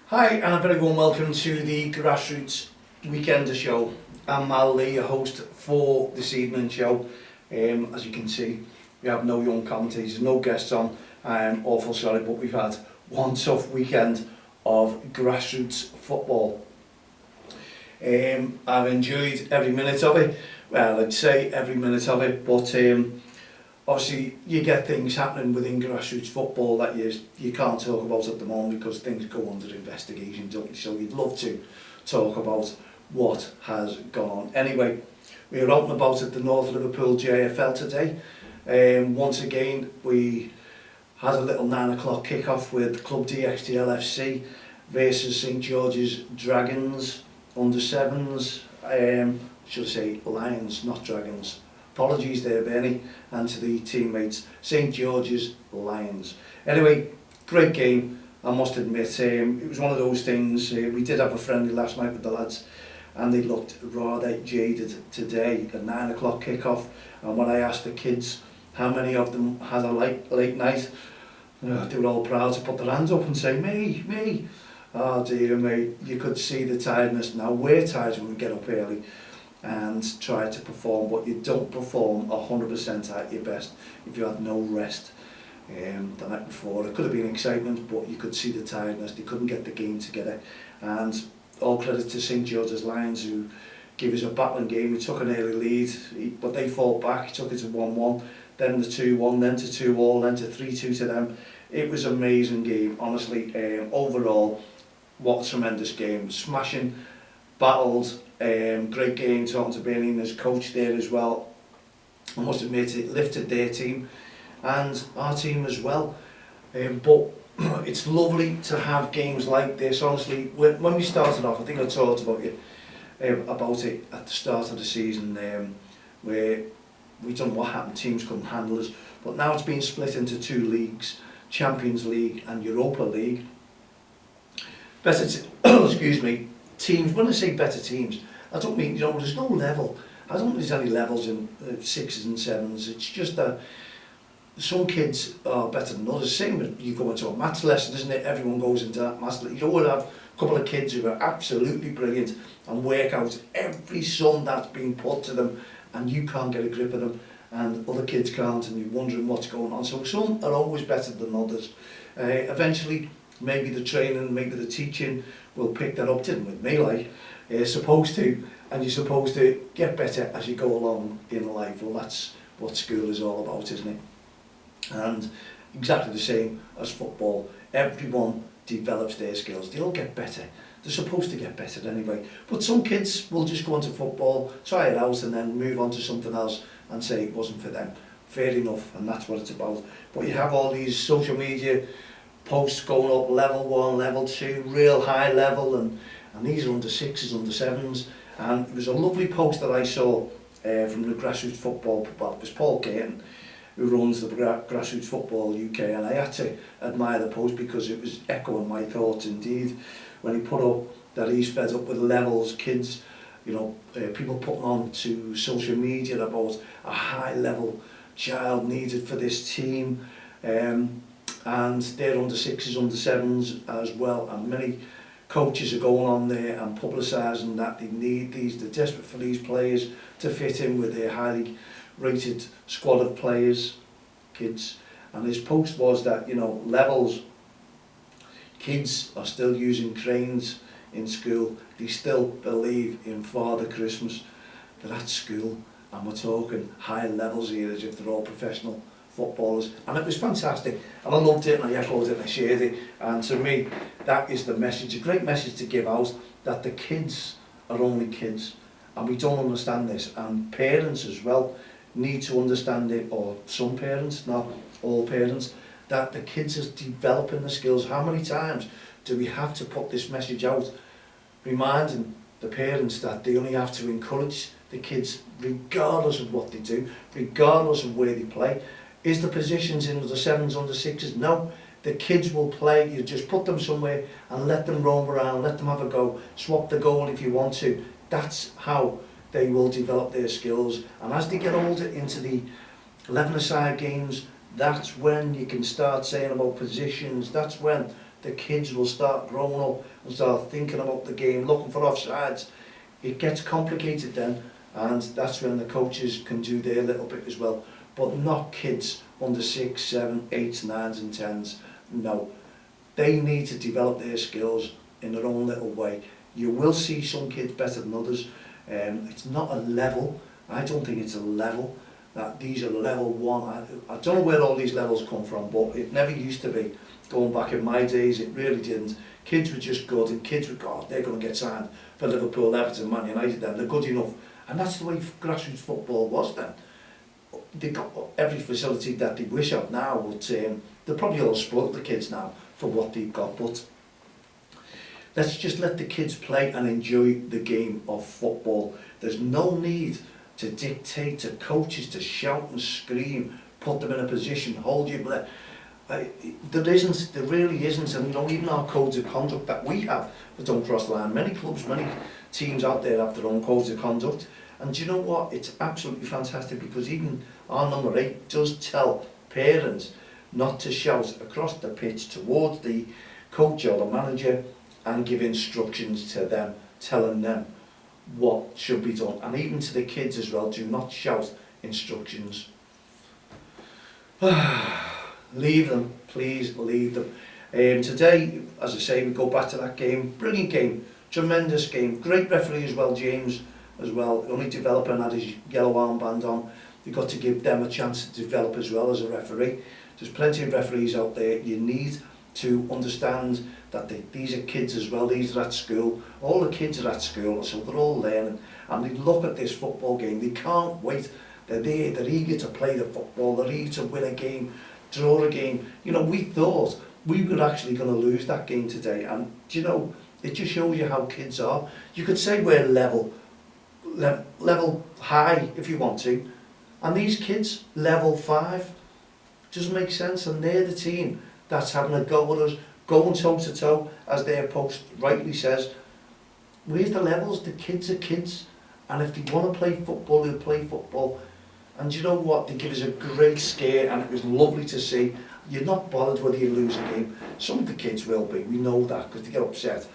Hi, and a very warm welcome to the Grassroots Weekender Show. I'm Mal Lee, your host for this evening's show. As you can see, we have no young commentators, no guests on. I'm awful sorry, but we've had one tough weekend of grassroots football. I've enjoyed every minute of it. Well, I'd say every minute of it, but obviously you get things happening within grassroots football that you can't talk about at the moment because things go under investigation, don't you? So you'd love to talk about what has gone on. Anyway, we were out and about at the North Liverpool JFL today. Once again, we had a little 9 o'clock kick-off with Club DXTL FC versus St George's Dragons under 7s. Should I say Lions, not Dragons. Apologies there, Bernie, and to the teammates, St George's Lions. Anyway, great game, I must admit. It was one of those things, we did have a friendly last night with the lads, and they looked rather jaded today, a 9 o'clock kick-off, and when I asked the kids how many of them had a late night, they were all proud to put their hands up and say, me. Oh dear me, you could see the tiredness. Now we're tired when we get up early and try to perform, but you don't perform 100% at your best if you had no rest the night before. It could have been excitement, but you could see the tiredness. They couldn't get the game together, and all credit to St George's Lions, who gave us a battling game. We took an early lead, but they fought back, took it to 1-1, then the 2-1, then to 2-2, then to 3-2 to them. It was an amazing game, honestly. Overall, what a tremendous game. Smashing, battled, great game, talking to Bernie and his coach there as well. I must admit, it lifted their team and our team as well. But it's lovely to have games like this. Honestly, when we started off, I think I talked about it at the start of the season, where we don't know what happened, teams couldn't handle us. But now it's been split into 2 leagues, Champions League and Europa League. Better, excuse me, teams, when I say better teams, I don't mean, there's no level. I don't think there's any levels in 6s and 7s. It's just that some kids are better than others. Same as you go into a maths lesson, isn't it? Everyone goes into that maths lesson. You will have a couple of kids who are absolutely brilliant and work out every sum that's been put to them, and you can't get a grip of them, and other kids can't, and you're wondering what's going on. So some are always better than others. Eventually, maybe the training, maybe the teaching will pick that up, didn't with me, like, supposed to, and you're supposed to get better as you go along in life. Well, that's what school is all about, isn't it? And exactly the same as football. Everyone develops their skills. They all get better. They're supposed to get better anyway. But some kids will just go into football, try it out, and then move on to something else and say it wasn't for them. Fair enough, and that's what it's about. But you have all these social media posts going up, level 1, level 2, real high level, and these are under 6s, under 7s. And it was a lovely post that I saw from the Grassroots Football, well, it was Paul Caton, who runs the Grassroots Football UK, and I had to admire the post because it was echoing my thoughts indeed, when he put up that he's fed up with levels, kids, people putting on to social media about a high level child needed for this team, and they're under 6s, under 7s as well, and many coaches are going on there and publicising that they need they're desperate for these players to fit in with their highly rated squad of players, kids. And his post was that, levels, kids are still using cranes in school. They still believe in Father Christmas. They're at school, and we're talking high levels here as if they're all professional footballers. And it was fantastic, and I loved it, and I echoed it, and I shared it. And to me, that is the message, a great message to give out, that the kids are only kids, and we don't understand this. And parents as well need to understand it, or some parents, not all parents, that the kids are developing the skills. How many times do we have to put this message out, reminding the parents that they only have to encourage the kids regardless of what they do, regardless of where they play. Is the positions in the 7s, under 6s? No, the kids will play. You just put them somewhere and let them roam around, let them have a go, swap the goal if you want to. That's how they will develop their skills. And as they get older, into the 11-a-side games, that's when you can start saying about positions. That's when the kids will start growing up and start thinking about the game, looking for offsides. It gets complicated then, and that's when the coaches can do their little bit as well. But not kids under 6, 7, 8, 9s and 10s. No, they need to develop their skills in their own little way. You will see some kids better than others. It's not a level. I don't think it's a level. That these are level 1. I don't know where all these levels come from, but it never used to be. Going back in my days, it really didn't. Kids were just good, and kids were, God, they're going to get signed for Liverpool, Everton, Man United then. They're good enough. And that's the way grassroots football was then. They got every facility that they wish of now, but they're probably all spoiled, the kids now, for what they've got. But let's just let the kids play and enjoy the game of football. There's no need to dictate to coaches to shout and scream, put them in a position, hold your breath. There really isn't, and you know, even our codes of conduct that we have for don't cross the line, many clubs, many teams out there have their own codes of conduct. And do you know what? It's absolutely fantastic, because even our number 8 does tell parents not to shout across the pitch towards the coach or the manager and give instructions to them, telling them what should be done. And even to the kids as well, do not shout instructions. Leave them, please leave them. Today, as I say, we go back to that game. Brilliant game, tremendous game. Great referee as well, James, as well. Only developing, had his yellow armband on. You've got to give them a chance to develop as well as a referee. There's plenty of referees out there. You need to understand that these are kids as well. These are at school. All the kids are at school, so they're all learning. And they look at this football game. They can't wait. They're there. They're eager to play the football. They're eager to win a game, draw a game. You know, we thought we were actually going to lose that game today. And, you know, it just shows you how kids are. You could say we're level high if you want to. And these kids, level 5. Doesn't make sense. And they're the team that's having a go with us, going toe to toe, as their post rightly says. Where's the levels? The kids are kids, and if they want to play football, they'll play football. And you know what? They give us a great scare, and it was lovely to see. You're not bothered whether you lose a game. Some of the kids will be, we know that, because they get upset.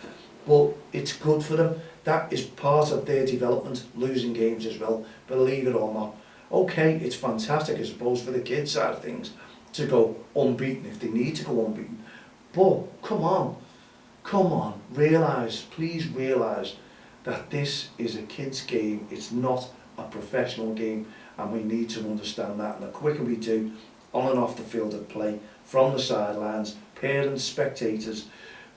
But it's good for them. That is part of their development, losing games as well, believe it or not. Okay, it's fantastic, I suppose, for the kids' side of things, to go unbeaten if they need to go unbeaten. But come on, realise, please realise that this is a kids' game. It's not a professional game, and we need to understand that. And the quicker we do, on and off the field of play, from the sidelines, parents, spectators,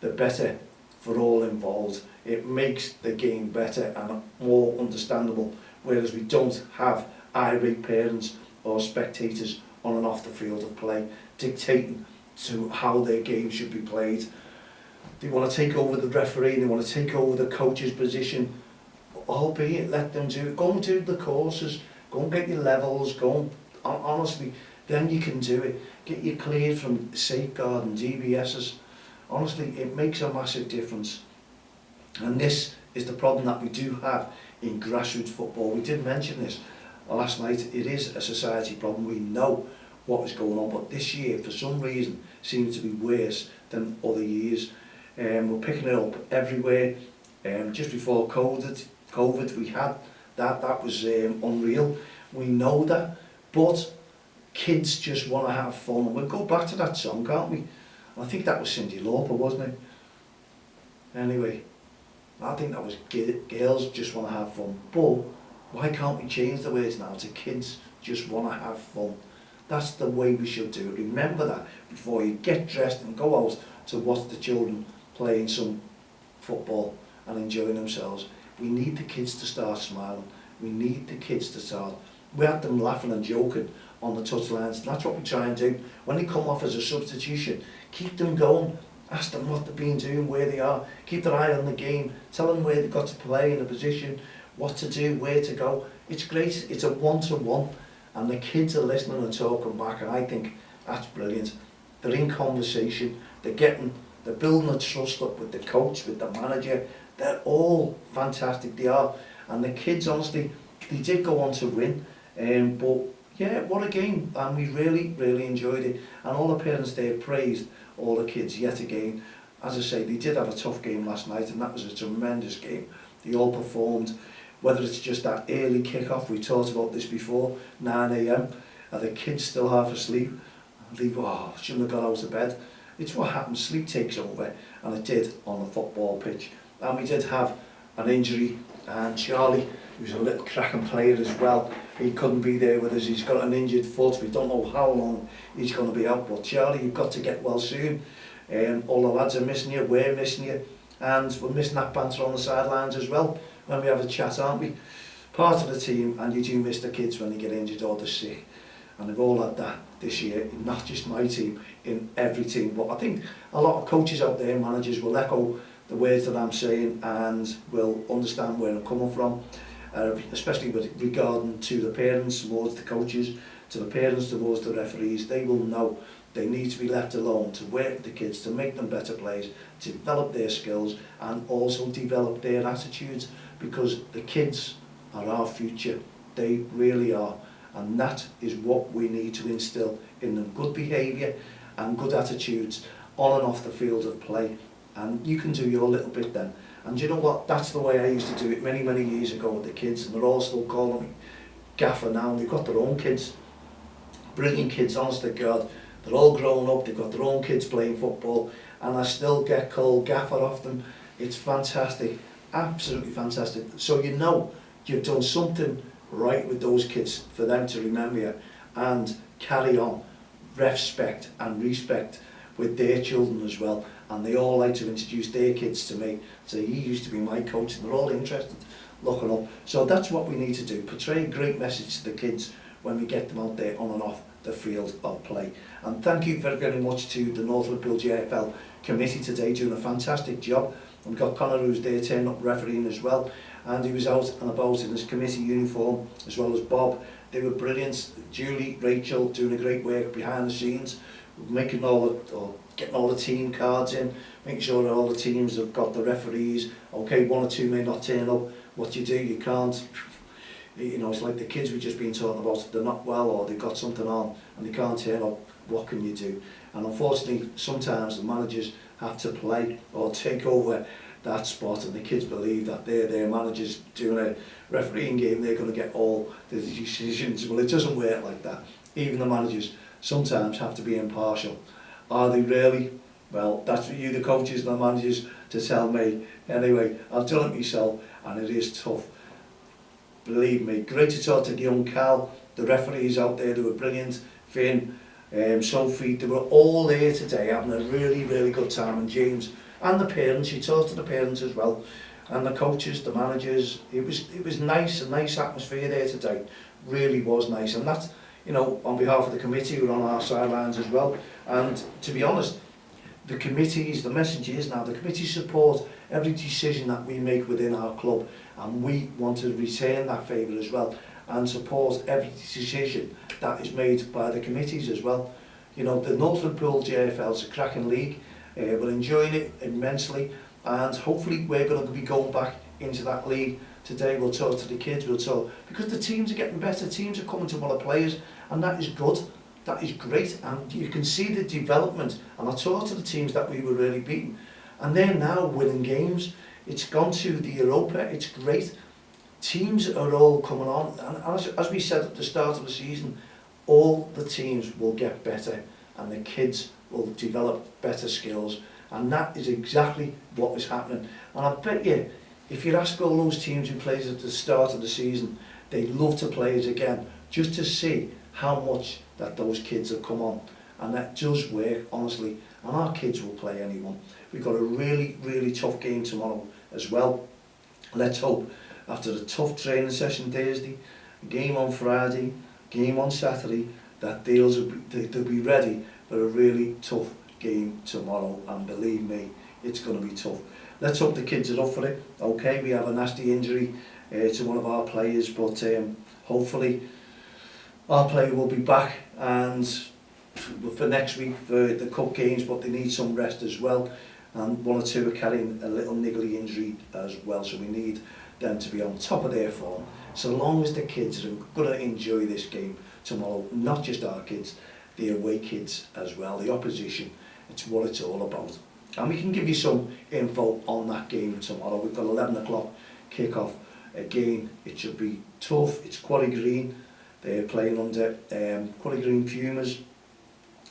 the better for all involved. It makes the game better and more understandable, whereas we don't have irate parents or spectators on and off the field of play dictating to how their game should be played. They want to take over the referee, they want to take over the coach's position, albeit let them do it. Go and do the courses, go and get your levels, go and, honestly, then you can do it. Get you cleared from safeguard and DBSs. Honestly, it makes a massive difference. And this is the problem that we do have in grassroots football. We did mention this last night. It is a society problem. We know what is going on, but this year, for some reason, seems to be worse than other years. We're picking it up everywhere. Just before COVID, we had that was unreal. We know that, but kids just want to have fun. And we'll go back to that song, can't we? I think that was Cyndi Lauper, wasn't it? Anyway, I think that was girls just want to have fun. But why can't we change the words now to kids just want to have fun? That's the way we should do it. Remember that before you get dressed and go out to watch the children playing some football and enjoying themselves. We need the kids to start smiling. We need the kids to start. We have them laughing and joking on the touchlines. That's what we try and do. When they come off as a substitution, keep them going. Ask them what they've been doing, where they are. Keep their eye on the game. Tell them where they've got to play in a position, what to do, where to go. It's great. It's a one-to-one. And the kids are listening and talking back, and I think that's brilliant. They're in conversation. They're building a trust up with the coach, with the manager. They're all fantastic. They are. And the kids, honestly, they did go on to win. But yeah, what a game. And we really, really enjoyed it. And all the parents there praised all the kids yet again. as I say, they did have a tough game last night, and that was a tremendous game. They all performed, whether it's just that early kick-off, we talked about this before, 9 AM, are the kids still half asleep? They go, oh, shouldn't have got out of bed. It's what happens, sleep takes over, and it did on the football pitch. And we did have an injury, and Charlie, who's a little cracking player as well, he couldn't be there with us. He's got an injured foot. We don't know how long he's going to be out, but Charlie, you've got to get well soon. All the lads are missing you, we're missing you, and we're missing that banter on the sidelines as well when we have a chat, aren't we? Part of the team, and you do miss the kids when they get injured or they're sick. And they've all had that this year, not just my team, in every team. But I think a lot of coaches out there, managers, will echo the words that I'm saying and will understand where I'm coming from, especially with regarding to the parents towards the coaches, to the parents towards the referees. They will know they need to be left alone to work with the kids, to make them better players, to develop their skills and also develop their attitudes, because the kids are our future. They really are. And that is what we need to instill in them, good behaviour and good attitudes on and off the field of play. And you can do your little bit then. And you know what, that's the way I used to do it many, many years ago with the kids, and they're all still calling me gaffer now, and they've got their own kids. Brilliant kids, honest to God. They're all grown up, they've got their own kids playing football, and I still get called gaffer off them. It's fantastic, absolutely fantastic. So you know you've done something right with those kids for them to remember you and carry on REFspect and respect with their children as well. And they all like to introduce their kids to me, say he used to be my coach, and they're all interested looking up. So that's what we need to do, portray a great message to the kids when we get them out there on and off the field of play. And thank you very, very much to the North Liverpool JFL committee today, doing a fantastic job. And we've got Connor, who's there turning up refereeing as well, and he was out and about in his committee uniform, as well as Bob. They were brilliant. Julie, Rachel, doing a great work behind the scenes, making getting all the team cards in, making sure that all the teams have got the referees. Okay, one or two may not turn up. What you do, you can't. You know, it's like the kids we've just been talking about, they're not well or they've got something on and they can't turn up. What can you do? And unfortunately, sometimes the managers have to play or take over that spot, and the kids believe that they're their managers doing a refereeing game, they're going to get all the decisions. Well, it doesn't work like that. Even the managers sometimes have to be impartial. Are they really? Well, that's for you, the coaches and the managers, to tell me. Anyway, I've done it myself, and it is tough. Believe me. Great to talk to young Cal, the referees out there, they were brilliant. Finn, Sophie, they were all there today having a really, really good time. And James and the parents, you talked to the parents as well, and the coaches, the managers. It was nice, a nice atmosphere there today. Really was nice. And that's, you know, on behalf of the committee, we're on our sidelines as well. And to be honest, the committees, the message is now, the committee support every decision that we make within our club, and we want to return that favour as well and support every decision that is made by the committees as well. You know, the North Liverpool JFL is a cracking league. We're enjoying it immensely, and hopefully we're going to be going back into that league. Today we'll talk to the kids, we'll talk, because the teams are getting better, teams are coming to want to players, and that is good, that is great, and you can see the development. And I talked to the teams that we were really beating, and they're now winning games. It's gone to the Europa, it's great. Teams are all coming on, and as we said at the start of the season, all the teams will get better, and the kids will develop better skills, and that is exactly what is happening. And I bet you, if you ask all those teams who played at the start of the season, they'd love to play us again, just to see how much that those kids have come on. And that does work, honestly, and our kids will play anyone. We've got a really, really tough game tomorrow as well. Let's hope, after the tough training session Thursday, game on Friday, game on Saturday, that they'll be ready for a really tough game tomorrow. And believe me, it's going to be tough. Let's hope the kids are up for it. Okay, we have a nasty injury to one of our players, but hopefully our player will be back and for next week for the cup games, but they need some rest as well. And one or two are carrying a little niggly injury as well, so we need them to be on top of their form. So long as the kids are going to enjoy this game tomorrow, not just our kids, the away kids as well, the opposition. It's what it's all about. And we can give you some info on that game tomorrow. We've got 11 o'clock kick-off. Again, it should be tough. It's Quarry Green. They're playing under Quarry Green Pumas.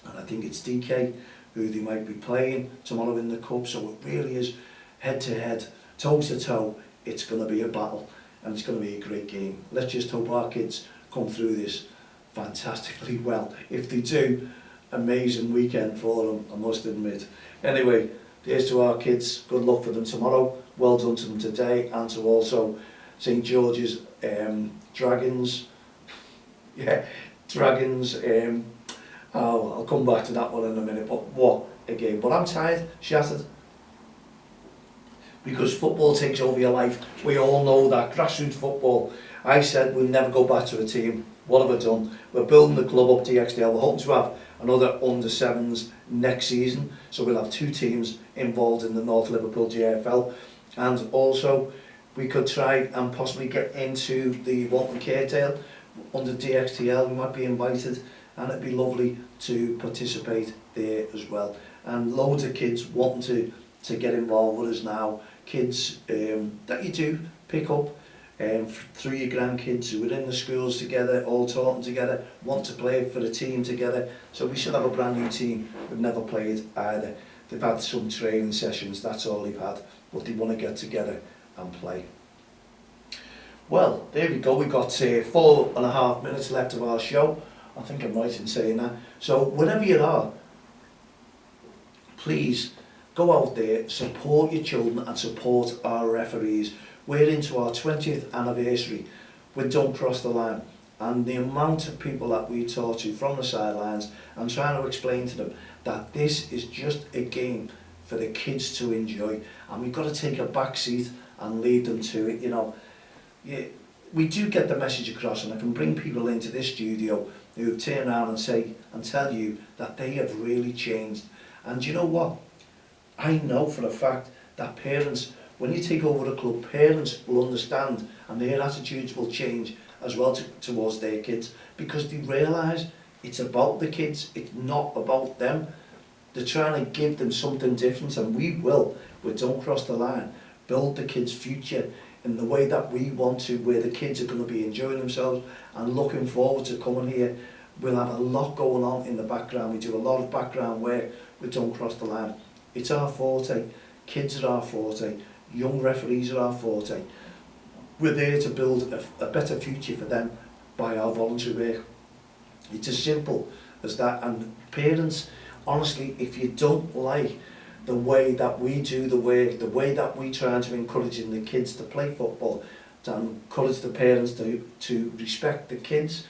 And I think it's DK who they might be playing tomorrow in the Cup. So it really is head-to-head, toe-to-toe. It's going to be a battle and it's going to be a great game. Let's just hope our kids come through this fantastically well. If they do, amazing weekend for them, I must admit. Anyway, here's to our kids. Good luck for them tomorrow. Well done to them today, and to also St George's Dragons. Yeah, Dragons. I'll come back to that one in a minute. But what a game. But I'm tired, shattered. Because football takes over your life. We all know that. Grassroots football. I said we'll never go back to a team. What have I done? We're building the club up, DXTL. We're hoping to have another under-7s next season. So we'll have 2 teams involved in the North Liverpool JFL. And also, we could try and possibly get into the Walton Caretale under DXTL. We might be invited, and it'd be lovely to participate there as well. And loads of kids wanting to get involved with us now. Kids that you do pick up through your grandkids who are in the schools together, all talking together, want to play for a team together. So we should have a brand new team who've never played either. They've had some training sessions, that's all they've had, but they want to get together and play. Well, there we go. We've got 4.5 minutes left of our show. I think I'm right in saying that. So wherever you are, please go out there, support your children and support our referees. We're into our 20th anniversary with Don't Cross the Line, and the amount of people that we talk to from the sidelines and trying to explain to them that this is just a game for the kids to enjoy, and we've got to take a back seat and lead them to it. You know, we do get the message across, and I can bring people into this studio who turn around and say and tell you that they have really changed. And you know what? I know for a fact that parents, when you take over the club, parents will understand and their attitudes will change as well towards their kids, because they realise it's about the kids, it's not about them. They're trying to give them something different, and we will, with Don't Cross the Line, build the kids' future in the way that we want to, where the kids are going to be enjoying themselves and looking forward to coming here. We'll have a lot going on in the background. We do a lot of background work with Don't Cross the Line. It's our forte. Kids are our forte. Young referees are our forte. We're there to build a better future for them by our voluntary work. It's as simple as that. And parents, honestly, if you don't like the way that we do the work, the way that we try to encourage the kids to play football, to encourage the parents to respect the kids,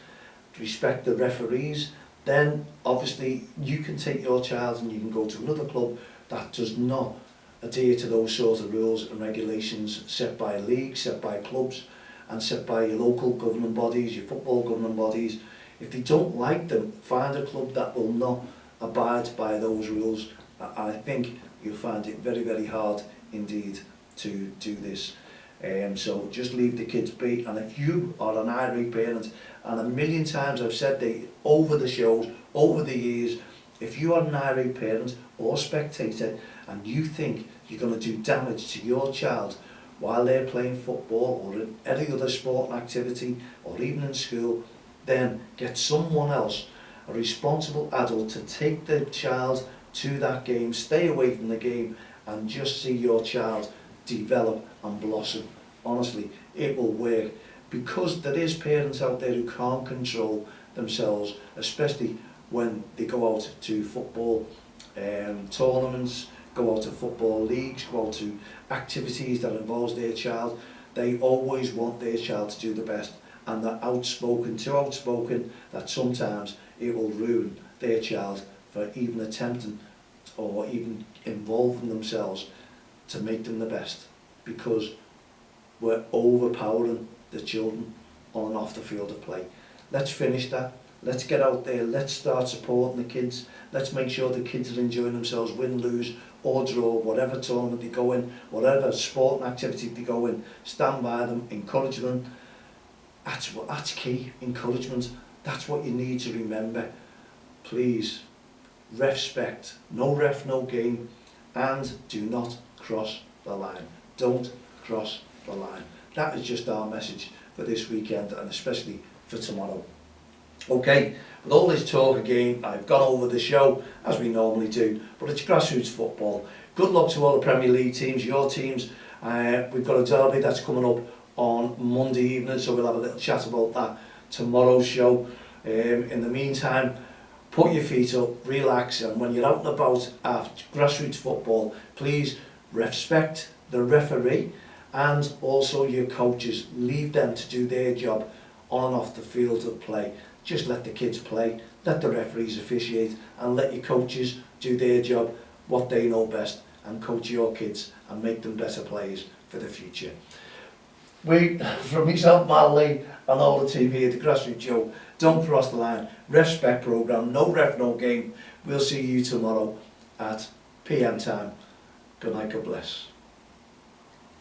to respect the referees, then obviously you can take your child and you can go to another club that does not adhere to those sorts of rules and regulations set by leagues, set by clubs, and set by your local governing bodies, your football governing bodies. If they don't like them, find a club that will not abide by those rules. I think you'll find it very, very hard indeed to do this. So just leave the kids be. And if you are an irate parent, and a million times I've said that over the shows, over the years, if you are an irate parent or spectator and you think you're going to do damage to your child while they're playing football or in any other sport and activity or even in school, then get someone else, a responsible adult, to take the child to that game, stay away from the game, and just see your child develop and blossom. Honestly, it will work, because there is parents out there who can't control themselves, especially when they go out to football tournaments, go out to football leagues, go out to activities that involves their child. They always want their child to do the best, and they're outspoken, too outspoken, that sometimes it will ruin their child for even attempting or even involving themselves to make them the best, because we're overpowering the children on and off the field of play. Let's finish that. Let's get out there. Let's start supporting the kids. Let's make sure the kids are enjoying themselves, win, lose or draw, whatever tournament they go in, whatever sport and activity they go in. Stand by them, encourage them. That's key, encouragement. That's what you need to remember. Please, REFspect. No ref, no game. and do not cross the line. Don't cross the line. That is just our message for this weekend and especially for tomorrow. Okay, with all this talk again, I've gone over the show as we normally do, but it's grassroots football. Good luck to all the Premier League teams, your teams. We've got a derby that's coming up on Monday evening, so we'll have a little chat about that tomorrow's show. In the meantime, put your feet up, relax, and when you're out and about at grassroots football, please respect the referee and also your coaches. Leave them to do their job on and off the field of play. Just let the kids play, let the referees officiate, and let your coaches do their job, what they know best, and coach your kids and make them better players for the future. From myself, Madeline, and all the team here at the Grassroots Show, don't cross the line. REFspect programme, no ref, no game. We'll see you tomorrow at PM time. Good night, God bless.